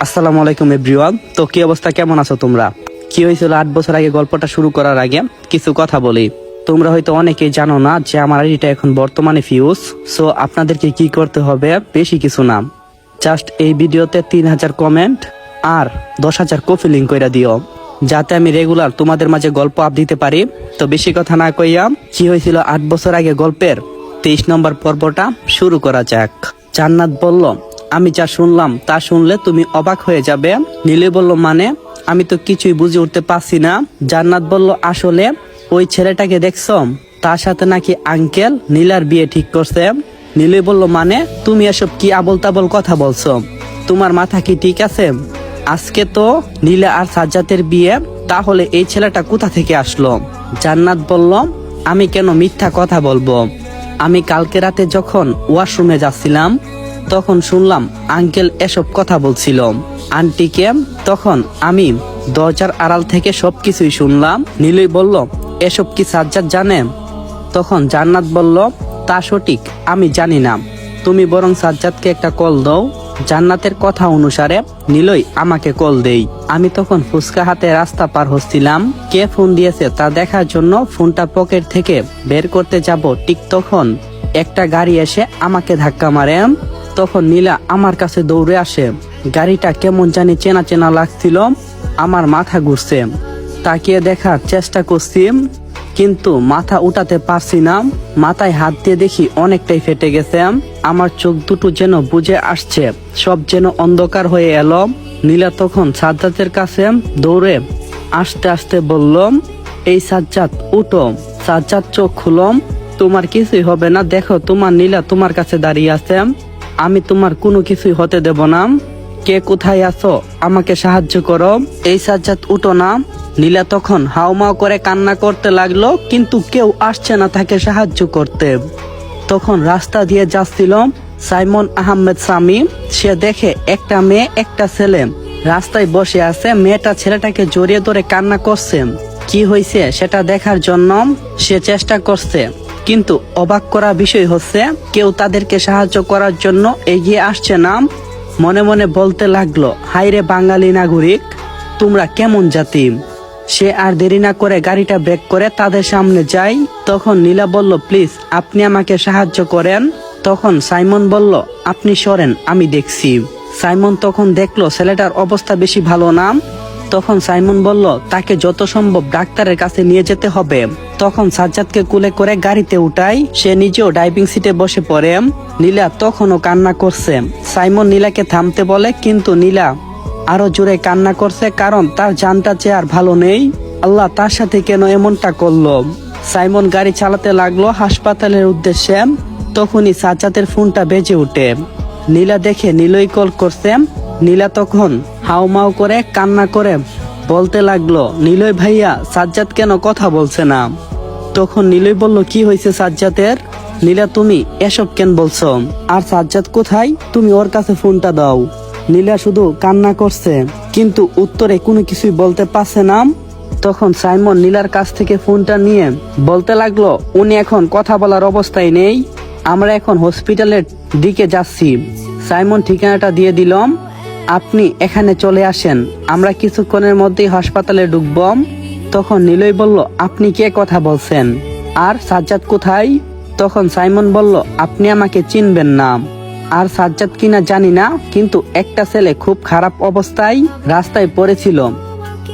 আসসালামু আলাইকুম এভরিওয়ান। তো কি অবস্থা, কেমন আছো তোমরা? কি হয়েছিল 8 বছর আগে? গল্পটা শুরু করার আগে কিছু কথা বলি। তোমরা হয়তো অনেকেই জানো না যে আমার আইডিটা এখন বর্তমানে ফিউজ। সো আপনাদেরকে কি করতে হবে, বেশি কিছু না, জাস্ট এই ভিডিওতে 3000 কমেন্ট আর 10,000 কপি লিঙ্ক করে দিও, যাতে আমি রেগুলার তোমাদের মাঝে গল্প আপ দিতে পারি। তো বেশি কথা না কইয়া কি হয়েছিল 8 বছর আগে গল্পের 23 নম্বর পর্বটা শুরু করা যাক। জান্নাত বলল, আমি যা শুনলাম তা শুনলে তুমি অবাক হয়ে যাবে। নীলি বলল, মানে? আমি তো কিছুই বুঝে উঠতে পারছি না। জান্নাত বলল, আসলে ওই ছেলেটাকে দেখছো, তার সাথে নাকি আঙ্কেল নীলার বিয়ে ঠিক করছে। নীলি বলল, মানে? তুমি এসব কি আবল তাবল কথা বলছো? তোমার মাথা কি ঠিক আছে? আজকে তো নীলা আর সাজ্জাতের বিয়ে, তাহলে এই ছেলেটা কোথা থেকে আসলো? জান্নাত বলল, আমি কেন মিথ্যা কথা বলবো? আমি কালকে রাতে যখন ওয়াশরুমে যাচ্ছিলাম তখন শুনলাম আঙ্কেল এসব কথা বলছিল আন্টিকে। তখন আমি দরজার আড়াল থেকে সবকিছুই শুনলাম। নীলই বলল, এসব কি সাজ্জাদ জানে? তখন জান্নাত বলল, তা সঠিক আমি জানি না, তুমি বরং সাজ্জাদকে একটা কল দাও। জান্নাতের কথা অনুসারে নীলই আমাকে কল দেই। আমি তখন ফুসকা হাতে রাস্তা পার হচ্ছিলাম। কে ফোন দিয়েছে তা দেখার জন্য ফোনটা পকেট থেকে বের করতে যাব, ঠিক তখন একটা গাড়ি এসে আমাকে ধাক্কা মারে। তখন নীলা আমার কাছে দৌড়ে আসে। গাড়িটা কেমন জানি চেনা চেনা লাগছিল। আমার মাথা ঘুরছে, তাকিয়ে দেখার চেষ্টা করছি কিন্তু মাথা উঠাতে পারছি না। মাথায় হাত দিয়ে দেখি অনেকটাই ফেটে গেছে। আমার চোখ দুটো যেন বুঝে আসছে, সব যেন অন্ধকার হয়ে এলো। নীলা তখন সাজ্জাদের কাছে দৌড়ে আস্তে আস্তে বলল, এই সাজ্জাদ উঠো। সাজ্জাদ চোখ খুলম, তোমার কিছুই হবে না, দেখো তোমার নীলা তোমার কাছে দাঁড়িয়ে আছে, আমি তোমার কোনো কিছুই হতে দেব না। কে কোথায় আছো, আমাকে সাহায্য করো। এই সাজ্জাদ উঠো না। নীলা তখন হাউমাউ করে কান্না করতে লাগলো, কিন্তু কেউ আসছে না তাকে সাহায্য করতে। তখন রাস্তা দিয়ে যাচ্ছিল সাইমন আহমেদ সামি। সে দেখে একটা মেয়ে একটা ছেলে রাস্তায় বসে আছে। মেয়েটা ছেলেটাকে জড়িয়ে ধরে কান্না করছে। কি হয়েছে সেটা দেখার জন্য সে চেষ্টা করছে, কিন্তু অবাক করা বিষয় হচ্ছে কেউ তাদেরকে সাহায্য করার জন্য এগিয়ে আসছে না। মনে মনে বলতে লাগলো, হায়রে বাঙালি নাগরিক, তোমরা কেমন জাতি। সে আর দেরি না করে গাড়িটা ব্রেক করে তাদের সামনে যায়। তখন নীলা বলল, প্লিজ আপনি আমাকে সাহায্য করেন। তখন সাইমন বলল, আপনি সরেন, আমি দেখছি। সাইমন তখন দেখলো ছেলেটার অবস্থা বেশি ভালো না। তখন সাইমন বলল, তাকে যত সম্ভব ডাক্তারের কাছে নিয়ে যেতে হবে। তখন সাজ্জাদকে কুলে করে গাড়িতে উঠাই। সে নিজেও ড্রাইভিং সিটে বসে পড়ে। নীলা তখনও কান্না করছে। সাইমন নীলাকে থামতে বলে, কিন্তু নীলা আরো জোরে কান্না করছে, কারণ তার জানটা চেয়ে আর ভালো নেই। আল্লাহ তার সাথে কেন এমনটা করলো? সাইমন গাড়ি চালাতে লাগলো হাসপাতালের উদ্দেশ্যে। তখনই সাজ্জাদের ফোনটা বেজে ওঠে। নীলা দেখে নীলই কল করছে। নীলা তখন হাউমাউ করে কান্না করে বলতে লাগলো, নীলই ভাইয়া, সাজ্জাদ কেন কথা বলছে না? তখন নীলই বলল, কি হয়েছে সাজ্জাদের? নীলা, তুমি এসব কেন বলছো? আর সাজ্জাদ কোথায়? তুমি ওর কাছে ফোনটা দাও। নীলা শুধু কান্না করছে, কিন্তু উত্তরে কোনো কিছুই বলতে পারছে না। তখন সাইমন নীলার কাছ থেকে ফোনটা নিয়ে বলতে লাগলো, উনি এখন কথা বলার অবস্থায় নেই, আমরা এখন হসপিটালের দিকে যাচ্ছি। সাইমন ঠিকানাটা দিয়ে দিলাম, আপনি এখানে চলে আসেন, আমরা কিছুক্ষণের মধ্যেই হাসপাতালে ঢুকব। তখন নীলই বলল, আপনি কে কথা বলছেন? আর সাজ্জাদ কোথায়? তখন সাইমন বলল, আপনি আমাকে চিনবেন না, আর সাজ্জাদ কিনা জানি না, কিন্তু একটা ছেলে খুব খারাপ অবস্থায় রাস্তায় পড়েছিল,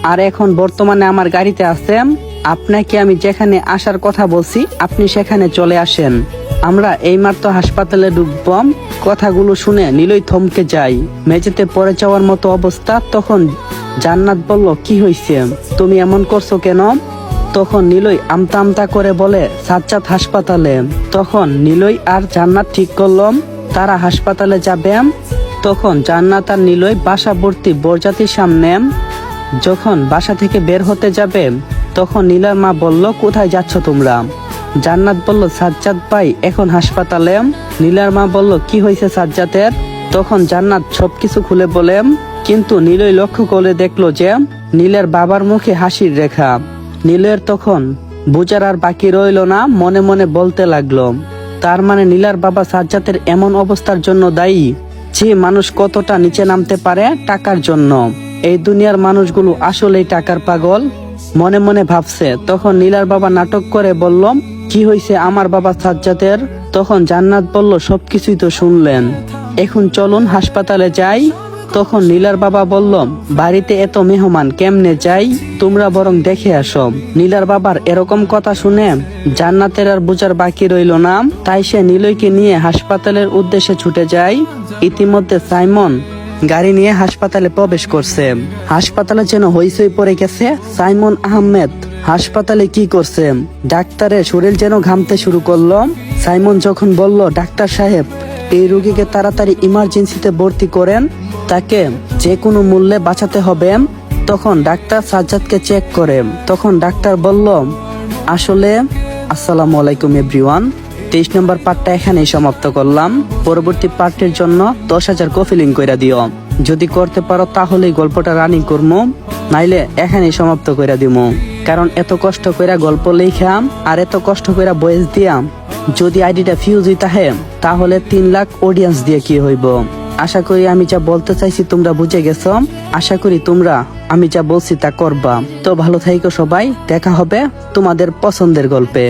আর এখন বর্তমানে আমার গাড়িতে আছে। আপনাকে আমি যেখানে আসার কথা বলছি আপনি সেখানে চলে আসেন, আমরা এইমাত্র হাসপাতালে ঢুকব। কথাগুলো শুনে নীলই থমকে যায়, মেঝেতে পড়ে যাওয়ার মতো অবস্থা। তখন জান্নাত বলল, কি হয়েছে, তুমি এমন করছো কেন? তখন নীলই আমতা আমতা করে বলে, সাজ্জাদ হাসপাতালে। তখন নীলই আর জান্নাত ঠিক করলাম তারা হাসপাতালে যাবে। তখন জান্নাত আর নীলই বাসাবর্তী বরযাত্রীর সামনে। যখন বাসা থেকে বের হতে যাবে তখন নীলার মা বলল, কোথায় যাচ্ছ তোমরা? জান্নাত বলল, সাজ্জাদ ভাই এখন হাসপাতালে। নীলার মা বলল, কি হয়েছে সাজ্জাদের? তখন জান্নাত সবকিছু খুলে বলে, কিন্তু নীলই লক্ষ্য করে দেখলো যে নীলের বাবার মুখে হাসির রেখা। নীলের তখন বুঝার আর বাকি রইল না, মনে মনে বলতে লাগলো, তার মানে নীলার বাবা সাজ্জাদের এমন অবস্থার জন্য দায়ী। যে মানুষ কতটা নিচে নামতে পারে টাকার জন্য। এই দুনিয়ার মানুষগুলো আসলেই টাকার পাগল। মনে মনে ভাবছে। তখন নীলার বাবা নাটক করে বলল, কি হয়েছে আমার বাবা সাজ্জাদের? তখন জান্নাত বলল, সবকিছুই তো শুনলেন, এখন চলুন হাসপাতালে যাই। তখন নীলার বাবা বলল, বাড়িতে এত মেহমান কেমনে যাই, তোমরা বরং দেখে আসো। নীলার বাবার এরকম কথা শুনে জান্নাতের আর বোঝার বাকি রইল না, তাই সে নিলয়কে নিয়ে হাসপাতালের উদ্দেশ্যে ছুটে যায়। ইতিমধ্যে সাইমন গাড়ি নিয়ে হাসপাতালে প্রবেশ করছে। হাসপাতালে যেন হইচই পড়ে গেছে। সাইমন আহমেদ হাসপাতালে কি করছে? ডাক্তারের শরীর যেন ঘামতে শুরু করলো। সাইমন যখন বলল, ডাক্তার সাহেব, এই রোগীকে তাড়াতাড়ি ইমার্জেন্সিতে ভর্তি করেন, তাকে যে কোনো মূল্যে বাঁচাতে হবে। তখন ডাক্তার সাজ্জাদকে চেক করে। তখন ডাক্তার বলল, আসলে আসসালামু আলাইকুম এভরিওয়ান, 23 নম্বর পার্টটা এখানেই সমাপ্ত করলাম। পরবর্তী পার্টের জন্য 10,000 কফিলিং কইরা দিও। যদি করতে পারো তাহলেই গল্পটা রানিং করবো, নাইলে এখানেই সমাপ্ত কইরা দিমু। কারণ এত কষ্ট কইরা গল্প লেখাম আর এত কষ্ট কইরা বয়েস দিয়াম, যদি আইডিটা ফিউজ হইতাহে তাহলে 3 লাখ অডিয়েন্স দিয়ে কি হইব। আশা করি আমি যা বলতে চাইছি তোমরা বুঝে গেছো। আশা করি তোমরা আমি যা বলছি তা করবা। তো ভালো থাইকো সবাই, দেখা হবে তোমাদের পছন্দের গল্পে।